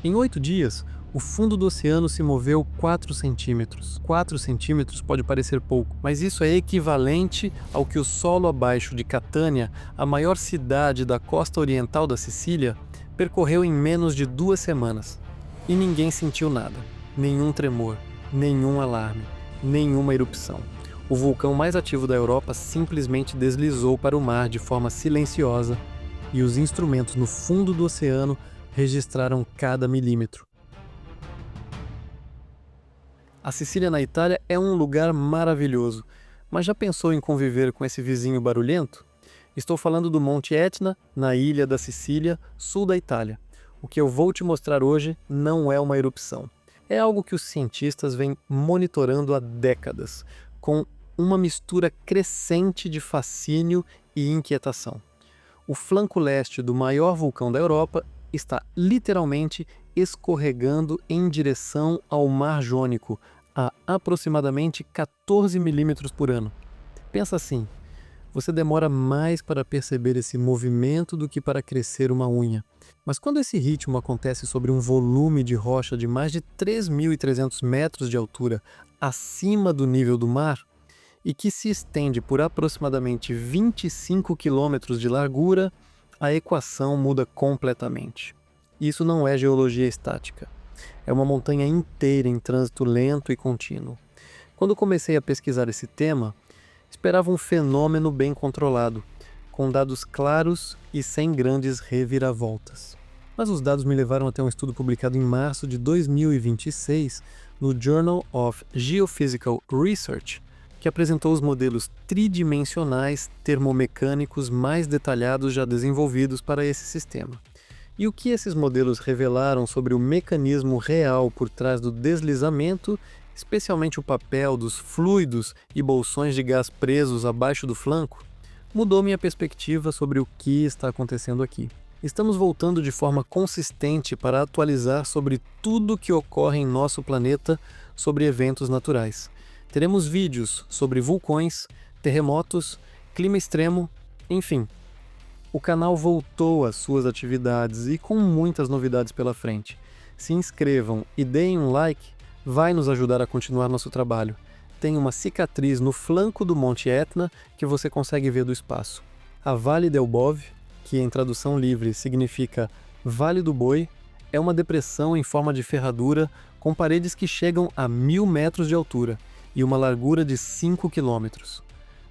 Em 8 dias, o fundo do oceano se moveu 4 centímetros. 4 centímetros pode parecer pouco, mas isso é equivalente ao que o solo abaixo de Catânia, a maior cidade da costa oriental da Sicília, percorreu em menos de 2 semanas. E ninguém sentiu nada. Nenhum tremor, nenhum alarme, nenhuma erupção. O vulcão mais ativo da Europa simplesmente deslizou para o mar de forma silenciosa e os instrumentos no fundo do oceano registraram cada milímetro. A Sicília na Itália é um lugar maravilhoso, mas já pensou em conviver com esse vizinho barulhento? Estou falando do Monte Etna, na ilha da Sicília, sul da Itália. O que eu vou te mostrar hoje não é uma erupção. É algo que os cientistas vêm monitorando há décadas, com uma mistura crescente de fascínio e inquietação. O flanco leste do maior vulcão da Europa está literalmente escorregando em direção ao Mar Jônico, a aproximadamente 14 milímetros por ano. Pensa assim, você demora mais para perceber esse movimento do que para crescer uma unha. Mas quando esse ritmo acontece sobre um volume de rocha de mais de 3.300 metros de altura acima do nível do mar, e que se estende por aproximadamente 25 quilômetros de largura, a equação muda completamente. Isso não é geologia estática. É uma montanha inteira em trânsito lento e contínuo. Quando comecei a pesquisar esse tema, esperava um fenômeno bem controlado, com dados claros e sem grandes reviravoltas. Mas os dados me levaram até um estudo publicado em março de 2026 no Journal of Geophysical Research, que apresentou os modelos tridimensionais termomecânicos mais detalhados já desenvolvidos para esse sistema. E o que esses modelos revelaram sobre o mecanismo real por trás do deslizamento, especialmente o papel dos fluidos e bolsões de gás presos abaixo do flanco, mudou minha perspectiva sobre o que está acontecendo aqui. Estamos voltando de forma consistente para atualizar sobre tudo o que ocorre em nosso planeta sobre eventos naturais. Teremos vídeos sobre vulcões, terremotos, clima extremo, enfim. O canal voltou às suas atividades e com muitas novidades pela frente. Se inscrevam e deem um like, vai nos ajudar a continuar nosso trabalho. Tem uma cicatriz no flanco do Monte Etna que você consegue ver do espaço. A Vale del Bove, que em tradução livre significa Vale do Boi, é uma depressão em forma de ferradura com paredes que chegam a 1.000 metros de altura e uma largura de 5 quilômetros.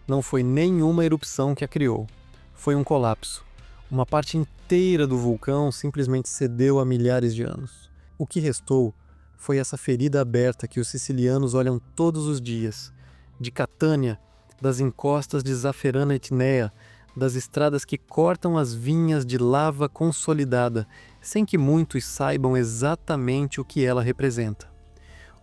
Não foi nenhuma erupção que a criou. Foi um colapso. Uma parte inteira do vulcão simplesmente cedeu há milhares de anos. O que restou foi essa ferida aberta que os sicilianos olham todos os dias. De Catânia, das encostas de Zaferana Etnea, das estradas que cortam as vinhas de lava consolidada, sem que muitos saibam exatamente o que ela representa.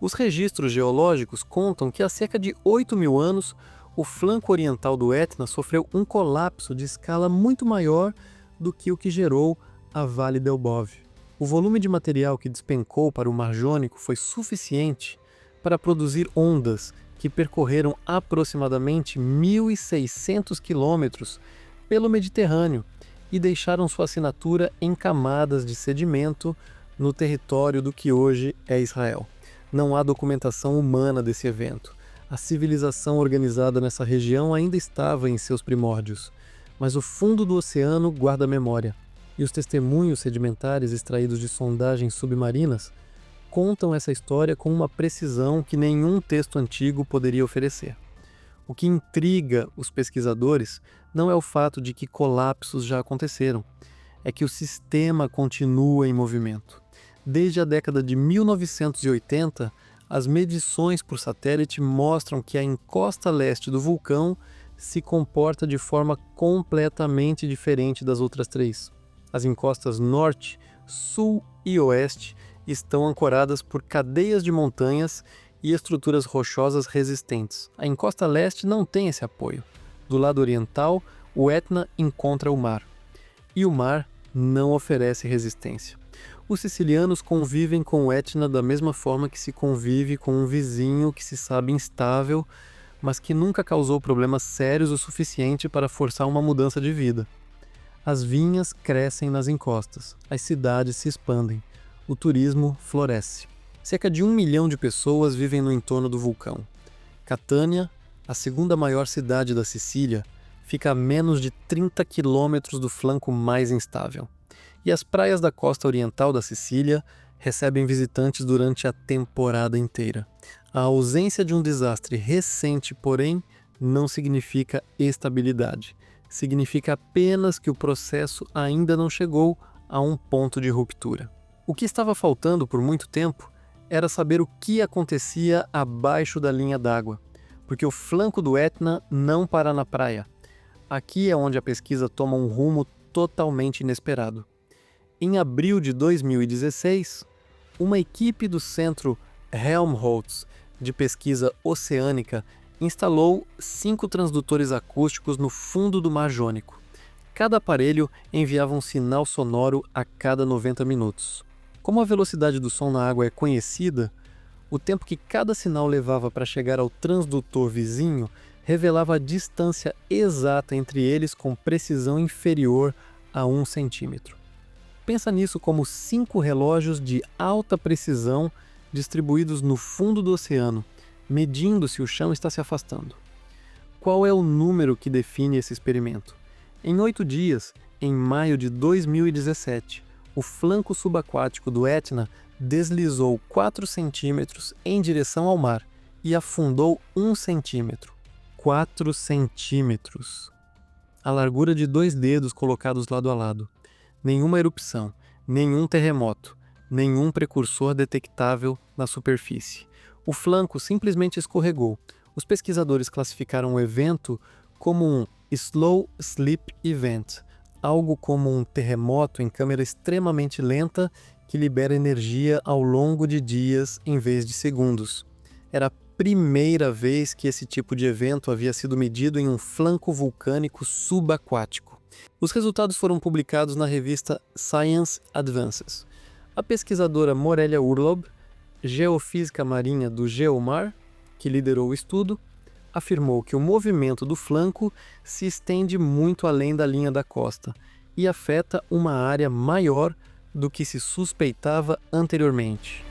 Os registros geológicos contam que há cerca de 8.000 anos, o flanco oriental do Etna sofreu um colapso de escala muito maior do que o que gerou a Vale del Bove. O volume de material que despencou para o Mar Jônico foi suficiente para produzir ondas que percorreram aproximadamente 1.600 quilômetros pelo Mediterrâneo e deixaram sua assinatura em camadas de sedimento no território do que hoje é Israel. Não há documentação humana desse evento. A civilização organizada nessa região ainda estava em seus primórdios, mas o fundo do oceano guarda memória, e os testemunhos sedimentares extraídos de sondagens submarinas contam essa história com uma precisão que nenhum texto antigo poderia oferecer. O que intriga os pesquisadores não é o fato de que colapsos já aconteceram, é que o sistema continua em movimento. Desde a década de 1980, as medições por satélite mostram que a encosta leste do vulcão se comporta de forma completamente diferente das outras três. As encostas norte, sul e oeste estão ancoradas por cadeias de montanhas e estruturas rochosas resistentes. A encosta leste não tem esse apoio. Do lado oriental, o Etna encontra o mar. E o mar não oferece resistência. Os sicilianos convivem com o Etna da mesma forma que se convive com um vizinho que se sabe instável, mas que nunca causou problemas sérios o suficiente para forçar uma mudança de vida. As vinhas crescem nas encostas, as cidades se expandem, o turismo floresce. Cerca de 1 milhão de pessoas vivem no entorno do vulcão. Catânia, a segunda maior cidade da Sicília, fica a menos de 30 quilômetros do flanco mais instável. E as praias da costa oriental da Sicília recebem visitantes durante a temporada inteira. A ausência de um desastre recente, porém, não significa estabilidade. Significa apenas que o processo ainda não chegou a um ponto de ruptura. O que estava faltando por muito tempo era saber o que acontecia abaixo da linha d'água, porque o flanco do Etna não para na praia. Aqui é onde a pesquisa toma um rumo totalmente inesperado. Em abril de 2016, uma equipe do Centro Helmholtz de Pesquisa Oceânica instalou 5 transdutores acústicos no fundo do Mar Jônico. Cada aparelho enviava um sinal sonoro a cada 90 minutos. Como a velocidade do som na água é conhecida, o tempo que cada sinal levava para chegar ao transdutor vizinho revelava a distância exata entre eles com precisão inferior a 1 centímetro. Pensa nisso como 5 relógios de alta precisão distribuídos no fundo do oceano, medindo se o chão está se afastando. Qual é o número que define esse experimento? Em 8 dias, em maio de 2017, o flanco subaquático do Etna deslizou 4 centímetros em direção ao mar e afundou 1 centímetro. 4 centímetros. A largura de 2 dedos colocados lado a lado. Nenhuma erupção, nenhum terremoto, nenhum precursor detectável na superfície. O flanco simplesmente escorregou. Os pesquisadores classificaram o evento como um Slow Slip Event, algo como um terremoto em câmera extremamente lenta que libera energia ao longo de dias em vez de segundos. Era a primeira vez que esse tipo de evento havia sido medido em um flanco vulcânico subaquático. Os resultados foram publicados na revista Science Advances. A pesquisadora Morelia Urlaub, geofísica marinha do GeoMar, que liderou o estudo, afirmou que o movimento do flanco se estende muito além da linha da costa e afeta uma área maior do que se suspeitava anteriormente.